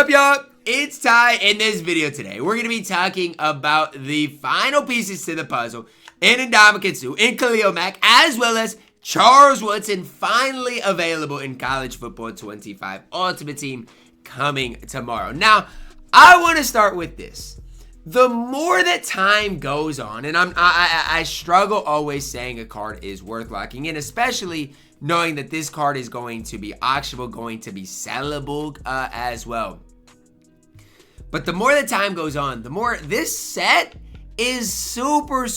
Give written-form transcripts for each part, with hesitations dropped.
What's up, y'all? It's Ty. In this video today, we're going to be talking about the final pieces to the puzzle in Ndamukong Suh Khalil Mack, as well as Charles Woodson, finally available in College Football 25 Ultimate Team coming tomorrow. Now, I want to start with this. The more that time goes on, and I struggle always saying a card is worth locking in, especially knowing that this card is going to be auctionable, going to be sellable as well. But the more that time goes on, the more this set is super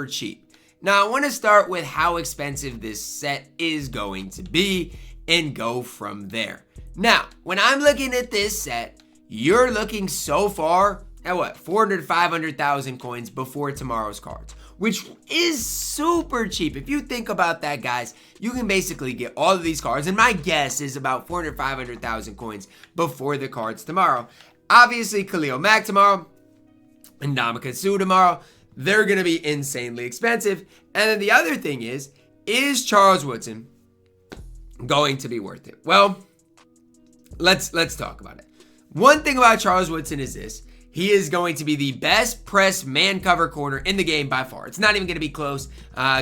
cheap. Now, I want to start with how expensive this set is going to be and go from there. Now, when I'm looking at this set, you're looking so far at what? 400 to 500,000 coins before tomorrow's cards, which is super cheap. If you think about that, guys, you can basically get all of these cards, and my guess is about 400, 500,000 coins before the cards tomorrow. Obviously, Khalil Mack tomorrow, and Ndamukong Suh tomorrow, they're going to be insanely expensive. And then the other thing is Charles Woodson going to be worth it? Well, let's talk about it. One thing about Charles Woodson is this. He is going to be the best press man cover corner in the game by far. It's not even going to be close.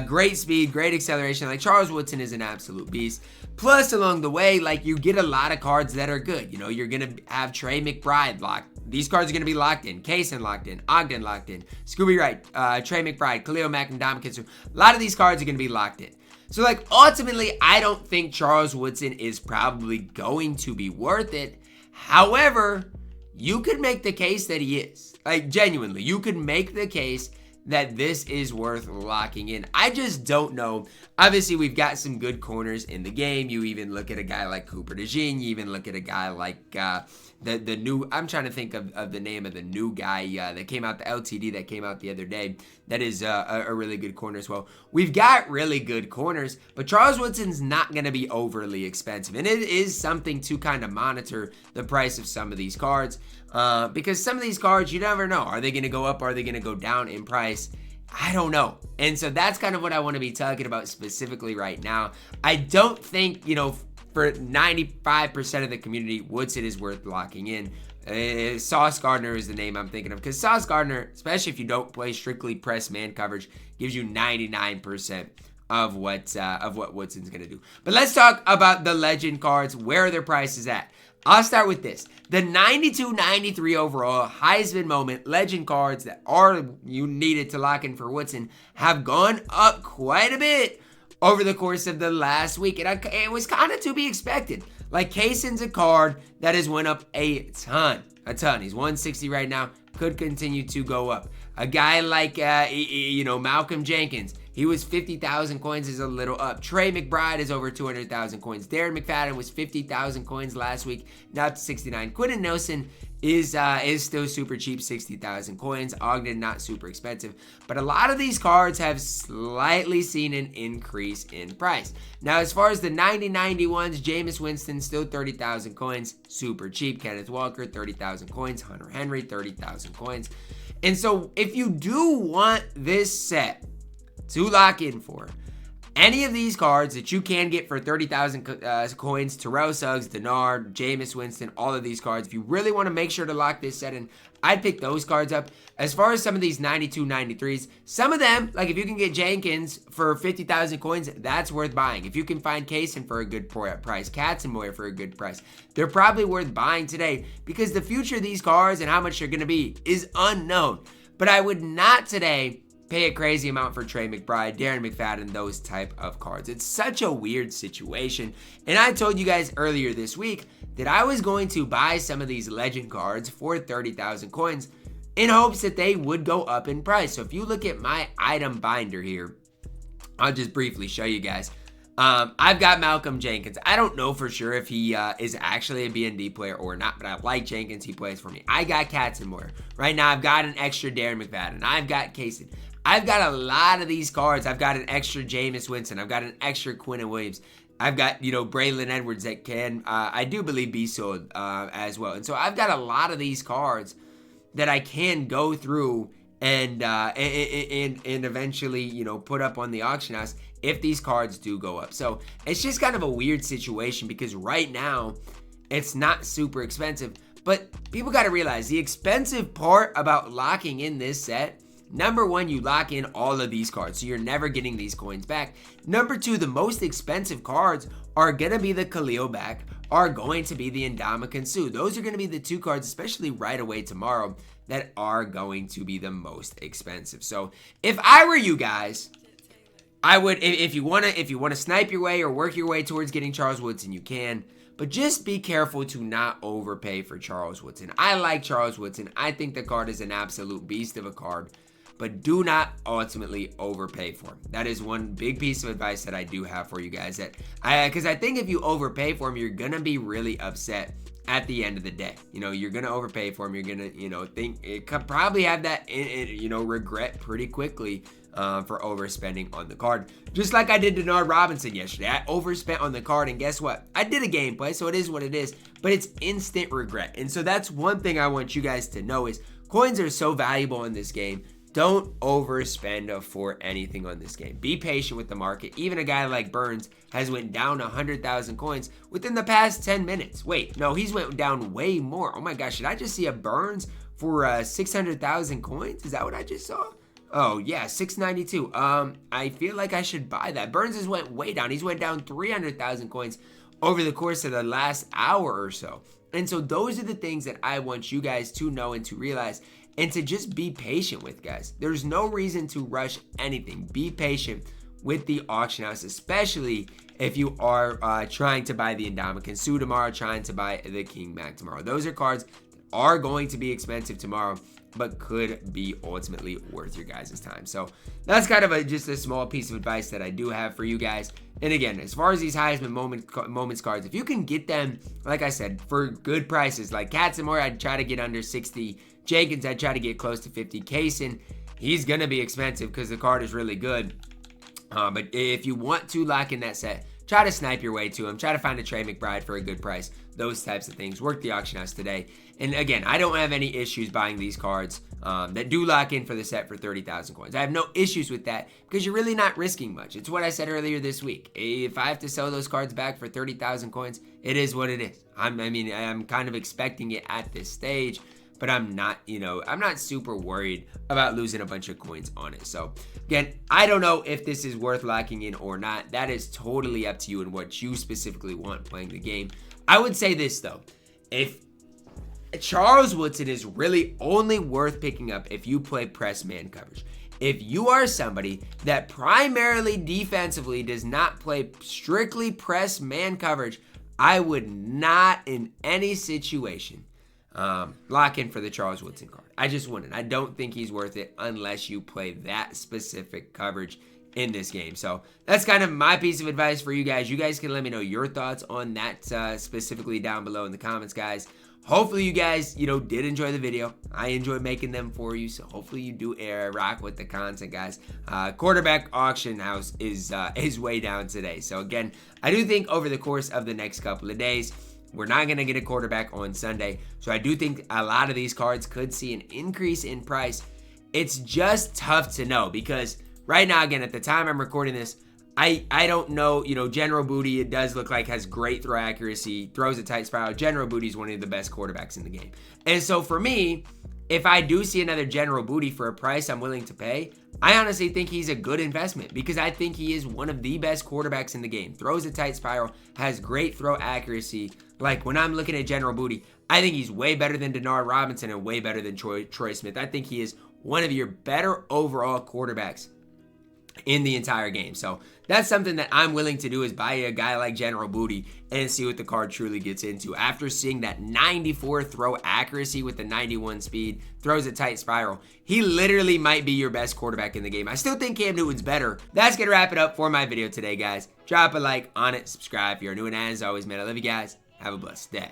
Great speed, great acceleration. Like, Charles Woodson is an absolute beast. Plus, along the way, like, you get a lot of cards that are good. You know, you're going to have Trey McBride locked. These cards are going to be locked in. Kaysen locked in. Ogden locked in. Scooby Wright, Trey McBride, Khalil Mack, and Ndamukong Suh. A lot of these cards are going to be locked in. So, like, ultimately, I don't think Charles Woodson is probably going to be worth it. However, you could make the case that he is. Like, genuinely, you could make the case that this is worth locking in. I just don't know. Obviously, we've got some good corners in the game. You even look at a guy like Cooper DeJean. You even look at a guy like the new, I'm trying to think of the name of the new guy that came out, the LTD that came out the other day. That is a really good corner as well. We've got really good corners, but Charles Woodson's not going to be overly expensive. And it is something to kind of monitor the price of some of these cards. Because some of these cards, you never know. Are they going to go up? Or are they going to go down in price? I don't know. And so that's kind of what I want to be talking about specifically right now. I don't think, you know, for 95% of the community, Woodson is worth locking in. Sauce Gardner is the name I'm thinking of, because Sauce Gardner, especially if you don't play strictly press man coverage, gives you 99% of what Woodson's going to do. But let's talk about the legend cards, where their prices at. I'll start with this. The 92-93 overall Heisman moment legend cards that are you needed to lock in for Woodson have gone up quite a bit over the course of the last week. And it was kind of to be expected. Like, Kaysen's a card that has went up a ton. He's 160 right now. Could continue to go up. A guy like, Malcolm Jenkins. He was 50,000 coins, is a little up. Trey McBride is over 200,000 coins. Darren McFadden was 50,000 coins last week, now up to 69. Quentin Nelson is still super cheap, 60,000 coins. Ogden, not super expensive. But a lot of these cards have slightly seen an increase in price. Now, as far as the 90-91s, Jameis Winston, still 30,000 coins, super cheap. Kenneth Walker, 30,000 coins. Hunter Henry, 30,000 coins. And so, if you do want this set to lock in for any of these cards that you can get for 30,000 coins, Terrell Suggs, Denard, Jameis Winston, all of these cards, if you really want to make sure to lock this set in, I'd pick those cards up. As far as some of these 92-93s, some of them, like if you can get Jenkins for 50,000 coins, that's worth buying. If you can find Kaysen for a good price, Katzenmoyer for a good price, they're probably worth buying today, because the future of these cards and how much they're going to be is unknown. But I would not today pay a crazy amount for Trey McBride, Darren McFadden, those type of cards. It's such a weird situation. And I told you guys earlier this week that I was going to buy some of these legend cards for 30,000 coins in hopes that they would go up in price. So if you look at my item binder here, I'll just briefly show you guys. I've got Malcolm Jenkins. I don't know for sure if he is actually a BND player or not, but I like Jenkins. He plays for me. I got Katzenmoyer. Right now, I've got an extra Darren McFadden. I've got Kaysen. I've got a lot of these cards. I've got an extra Jameis Winston. I've got an extra Quinnen Williams. I've got, Braylon Edwards that can, I do believe, be sold as well. And so I've got a lot of these cards that I can go through and eventually, put up on the auction house if these cards do go up. So it's just kind of a weird situation because right now it's not super expensive, But people got to realize the expensive part about locking in this set, number one, you lock in all of these cards, so you're never getting these coins back. Number two, the most expensive cards are going to be the Khalil Mack, are going to be the Ndamukong Suh. Those are going to be the two cards, especially right away tomorrow, that are going to be the most expensive. So if I were you guys, I would, if you want to snipe your way or work your way towards getting Charles Woodson, you can. But just be careful to not overpay for Charles Woodson. I like Charles Woodson. I think the card is an absolute beast of a card. But do not ultimately overpay for him. That is one big piece of advice that I do have for you guys. Because I think if you overpay for him, you're going to be really upset at the end of the day. You know, you're going to overpay for him. You're going to, think it could probably have that, regret pretty quickly for overspending on the card. Just like I did Denard Robinson yesterday. I overspent on the card, and guess what? I did a gameplay, so it is what it is, but it's instant regret. And so that's one thing I want you guys to know is coins are so valuable in this game. Don't overspend for anything on this game. Be patient with the market. Even a guy like Burns has went down 100,000 coins within the past 10 minutes. Wait, no, he's went down way more. Oh my gosh, did I just see a Burns for 600,000 coins? Is that what I just saw? Oh yeah, 692. I feel like I should buy that. Burns has went way down. He's went down 300,000 coins over the course of the last hour or so. And so those are the things that I want you guys to know and to realize and to just be patient with, guys. There's no reason to rush anything. Be patient with the auction house, especially if you are trying to buy the Ndamukong Suh tomorrow, trying to buy the King Mack tomorrow. Those are cards that are going to be expensive tomorrow, but could be ultimately worth your guys' time. So that's kind of just a small piece of advice that I do have for you guys. And again, as far as these Heisman moments cards, if you can get them, like I said, for good prices, like Katzenmoyer, I'd try to get under 60. Jenkins, I'd try to get close to 50. Kaysen, he's going to be expensive because the card is really good. But if you want to lock in that set, try to snipe your way to him. Try to find a Trey McBride for a good price. Those types of things. Work the auction house today. And again, I don't have any issues buying these cards that do lock in for the set for 30,000 coins. I have no issues with that because you're really not risking much. It's what I said earlier this week. If I have to sell those cards back for 30,000 coins, it is what it is. I'm kind of expecting it at this stage, but I'm not super worried about losing a bunch of coins on it. So again, I don't know if this is worth locking in or not. That is totally up to you and what you specifically want playing the game. I would say this though, if Charles Woodson is really only worth picking up if you play press man coverage. If you are somebody that primarily defensively does not play strictly press man coverage, I would not in any situation lock in for the Charles Woodson card. I just wouldn't. I don't think he's worth it unless you play that specific coverage in this game. So that's kind of my piece of advice for you guys. You guys can let me know your thoughts on that specifically down below in the comments, guys. Hopefully you guys, did enjoy the video. I enjoy making them for you, so hopefully you do rock with the content, guys. Quarterback auction house is way down today. So again, I do think over the course of the next couple of days, we're not going to get a quarterback on Sunday. So I do think a lot of these cards could see an increase in price. It's just tough to know because right now, again, at the time I'm recording this, I don't know, General Booty, it does look like has great throw accuracy, throws a tight spiral. General Booty is one of the best quarterbacks in the game. And so for me, if I do see another General Booty for a price I'm willing to pay, I honestly think he's a good investment because I think he is one of the best quarterbacks in the game. Throws a tight spiral, has great throw accuracy. Like when I'm looking at General Booty, I think he's way better than Denard Robinson and way better than Troy Smith. I think he is one of your better overall quarterbacks in the entire game. So that's something that I'm willing to do is buy a guy like General Booty and see what the card truly gets into. After seeing that 94 throw accuracy with the 91 speed, throws a tight spiral, he literally might be your best quarterback in the game. I still think Cam Newton's better. That's going to wrap it up for my video today, guys. Drop a like on it, subscribe if you're new, and as always, man, I love you guys. Have a blessed day.